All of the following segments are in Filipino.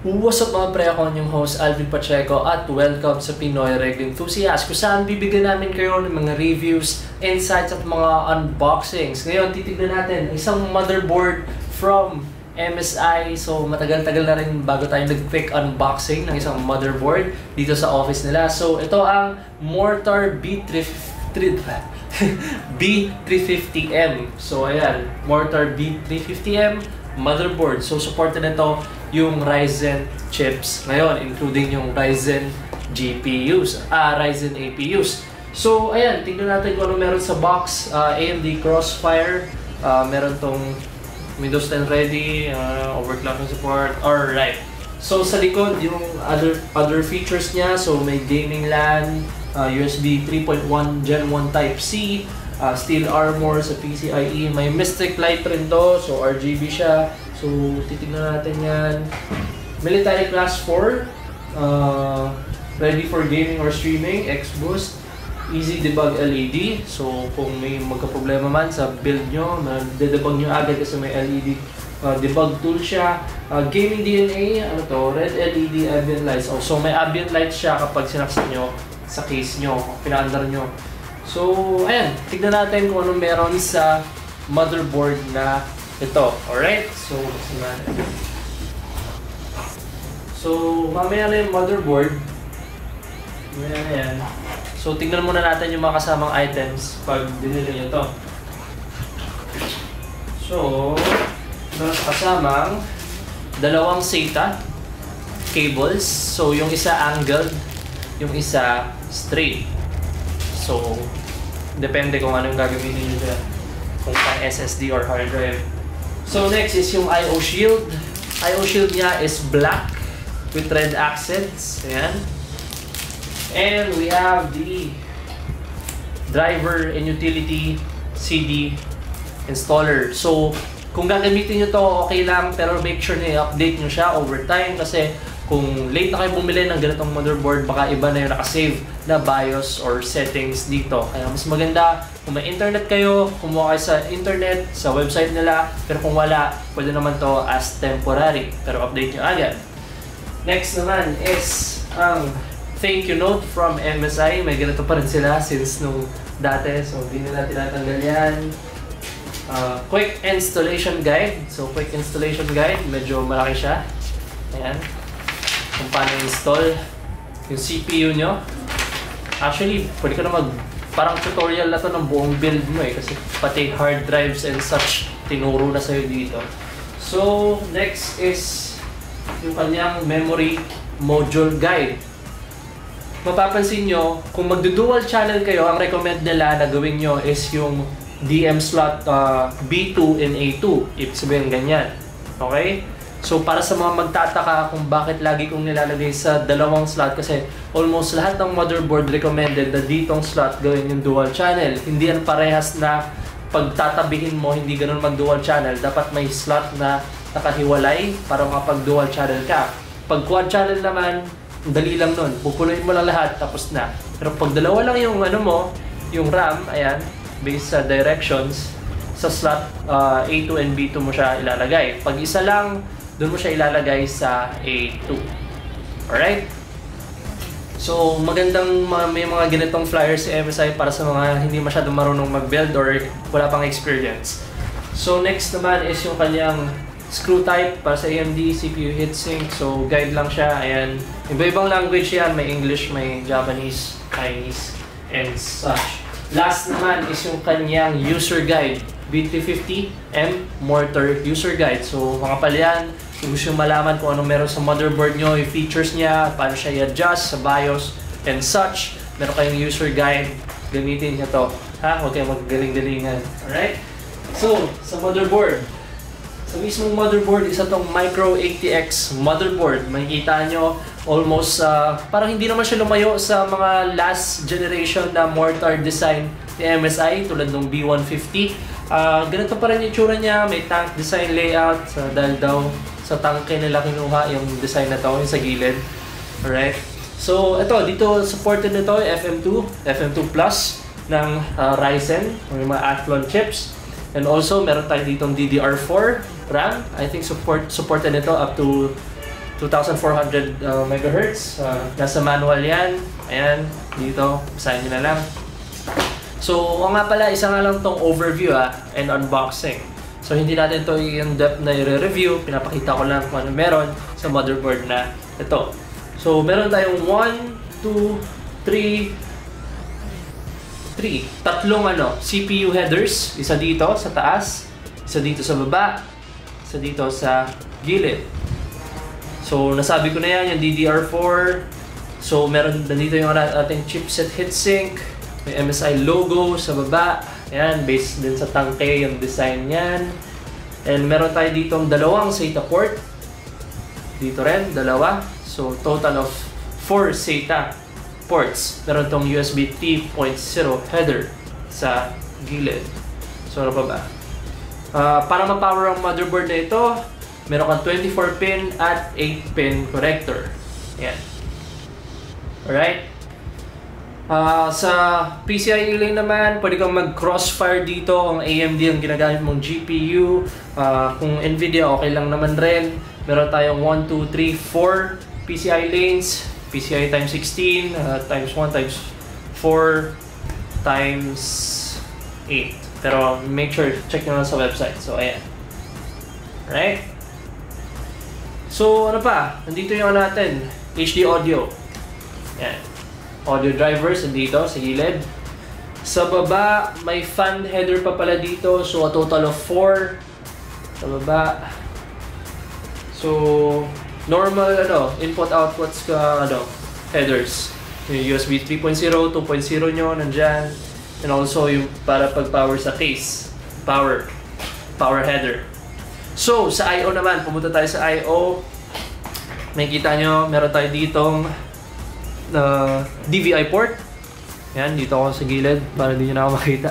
What's up mga pre, ako yung host Alvin Pacheco at welcome sa Pinoy Rig Enthusiasts kung saan bibigyan namin kayo ng mga reviews, insights at mga unboxings. Ngayon titignan natin isang motherboard from MSI. So matagal-tagal na rin bago tayo nag-quick unboxing ng isang motherboard dito sa office nila. So ito ang Mortar B350M. So ayan, Mortar B350M motherboard. So supported nito yung Ryzen chips ngayon, including yung Ryzen GPUs, Ryzen APUs. So ayan, tingnan natin kung ano meron sa box. AMD Crossfire, meron tong Windows 10 ready, overclocking support. Alright. So sa likod yung other features niya. So may gaming LAN, USB 3.1 Gen 1 Type C, steel armor sa PCIe, may Mystic Light rin to, so RGB siya. So titignan natin yan. Military class 4, ready for gaming or streaming, X-Boost, easy debug LED. So kung may magka-problema man sa build nyo, de-debug nyo agad kasi may LED debug tool siya. Gaming DNA, ano to, red LED ambient lights. So may ambient lights siya kapag sinaksak nyo sa case nyo, pinaandar nyo. So ayan, tignan natin kung ano meron sa motherboard na ito. Alright, so mamaya na yung motherboard. Mamaya na yan. So tignan muna natin yung mga kasamang items pag dinili nyo to. So meron kasamang dalawang SATA cables. So yung isa angled, yung isa straight. So depende kung anong gagamitin nyo dyan, kung pang SSD or hard drive. So next is yung I/O shield. I/O shield niya is black with red accents. Ayan. And we have the driver and utility CD installer. So kung gagamitin nyo to, okay lang, pero make sure na i-update nyo siya over time kasi kung late na kayo bumili ng ganitong motherboard, baka iba na yung nakasave na BIOS or settings dito. Kaya mas maganda kung may internet kayo, kumuha kayo sa internet, sa website nila. Pero kung wala, pwede naman to as temporary. Pero update nyo agad. Next naman is ang thank you note from MSI. May ganito pa rin sila since nung dati. So hindi nila tinatanggal yan. Quick installation guide. So quick installation guide, medyo malaki siya. Ayan. Kung paano install yung CPU nyo. Actually, pwede ka na parang tutorial na to ng buong build mo eh, kasi pati hard drives and such tinuro na sa'yo dito. So next is yung kanyang memory module guide. Mapapansin nyo, kung magdu-dual channel kayo, ang recommend nila na gawin nyo is yung DM slot B2 and A2. Ibig sabihin ganyan. Okay? So para sa mga magtataka kung bakit lagi kong nilalagay sa dalawang slot, kasi almost lahat ng motherboard recommended na ditong slot gawin yung dual channel. Hindi yan parehas na pagtatabihin mo, hindi ganun mag-dual channel. Dapat may slot na nakahiwalay para makapag dual channel ka. Pag quad channel naman, dali lang nun. Pupunuin mo lang lahat, tapos na. Pero pag dalawa lang yung ano mo, yung RAM, ayan, based sa directions, sa slot A2 and B2 mo siya ilalagay. Pag isa lang, doon mo siya ilalagay sa A2. Alright? So, magandang may mga ganitong flyers si MSI para sa mga hindi masyadong marunong mag-build or wala pang experience. So, next naman is yung kanyang screw type para sa AMD CPU heatsink. So, guide lang siya. Ayan. Iba-ibang language yan. May English, may Japanese, Chinese, and such. Last naman is yung kanyang user guide. B350M Mortar User Guide. So, mga palyan, kung gusto nyo malaman kung anong meron sa motherboard nyo, yung features niya, paano siya i-adjust sa BIOS and such, meron kayong user guide, gamitin nyo to. Ha? Huwag kayong maggaling-galingan. Alright? So, sa motherboard. Sa mismong motherboard, isa tong Micro ATX motherboard. Makikita nyo, almost, parang hindi naman siya lumayo sa mga last generation na mortar design ni MSI, tulad ng B150. Ganito pa rin yung tsura niya, may tank design layout dahil daw sa tanke nila kinuha yung design na to, yung sa gilid. Alright? So, ito, dito supported nito FM2 Plus ng Ryzen, o yung mga Athlon chips. And also, meron tayo ditong DDR4 RAM. I think supported nito up to 2400 megahertz. Nasa manual yan. Ayan, dito. Basahin nyo na lang. So, nga pala, isa nga lang tong overview and unboxing. So, hindi natin to yung depth na i-review. Pinapakita ko lang kung ano meron sa motherboard na ito. So, meron tayong 1, 2, 3, tatlong CPU headers. Isa dito sa taas, isa dito sa baba, isa dito sa gilid. So, nasabi ko na yan, yung DDR4. So, meron nandito yung ating chipset heatsink. May MSI logo sa baba. Ayan, based din sa tangke yung design niyan. And meron tayo ditong dalawang SATA port. Dito rin, dalawa. So, total of 4 SATA ports. Meron tong USB 3.0 header sa gilid. So, ano pa ba? Para ma-power ang motherboard na ito, meron kang 24-pin at 8-pin connector. Ayan. Alright. Sa PCIe lane naman, pwede kang mag-crossfire dito kung AMD ang ginagamit mong GPU. Kung NVIDIA, okay lang naman rin. Meron tayong 1, 2, 3, 4 PCIe lanes. PCIe times 16, times 1, times 4, times 8. Pero make sure, check nyo lang sa website. So, ayan. Alright. So, ano pa? Nandito yung natin. HD audio. Ayan. Audio drivers nandito sa gilid. Sa baba, may fan header pa pala dito. So, a total of 4 sa baba. So, normal input-outputs ka headers. Yung USB 3.0, 2.0 nyo nandyan. And also yung para pag-power sa case. Power header. So, sa I/O naman, pumunta tayo sa I/O. Makikita nyo, meron tayo ditong DVI port. Yan, dito ako sa gilid para hindi nyo na ako makita.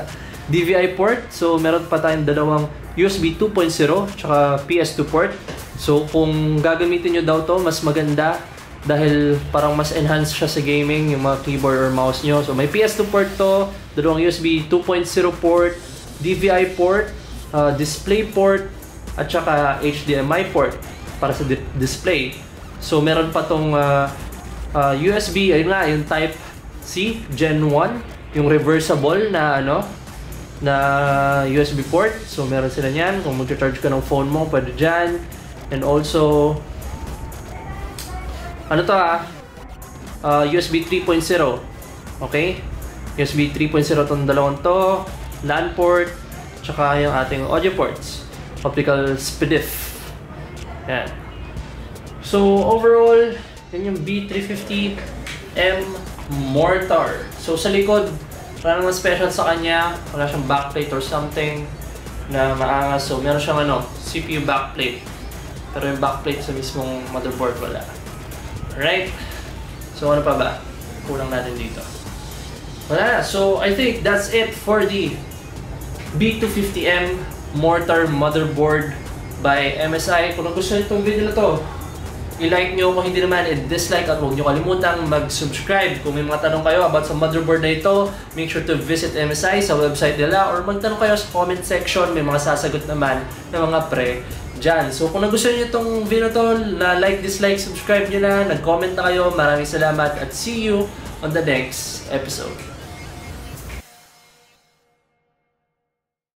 DVI port. So, meron pa tayong dalawang USB 2.0 tsaka PS2 port. So, kung gagamitin nyo daw to, mas maganda dahil parang mas enhanced siya sa gaming, yung mga keyboard or mouse nyo. So, may PS2 port to, dalawang USB 2.0 port, DVI port, display port, at saka HDMI port para sa display. So, meron pa tong USB, ayun nga, yung Type C Gen 1, yung reversible na na USB port. So, meron sila niyan. Kung mag-charge ka ng phone mo, pwede dyan. And also, USB 3.0. Okay? USB 3.0 tong dalawang to. LAN port, tsaka yung ating audio ports. Optical SPDIF. Yan. So, overall, yan yung B350M Mortar. So, sa likod, wala naman special sa kanya. Wala siyang backplate or something na maangas. So, meron siyang CPU backplate. Pero yung backplate sa mismong motherboard wala. Alright? So, ano pa ba? Kulang natin dito. Wala. So, I think that's it for the B350M Mortar Motherboard by MSI. Kung nagustuhan itong video na to, i-like nyo. Kung hindi naman, i-dislike at huwag nyo kalimutang mag-subscribe. Kung may mga tanong kayo about sa motherboard na ito, make sure to visit MSI sa website nila or magtanong kayo sa comment section. May mga sasagot naman ng mga pre dyan. So kung nagustuhan nyo itong video to, na like, dislike, subscribe nyo na, nag-comment na kayo. Maraming salamat at see you on the next episode.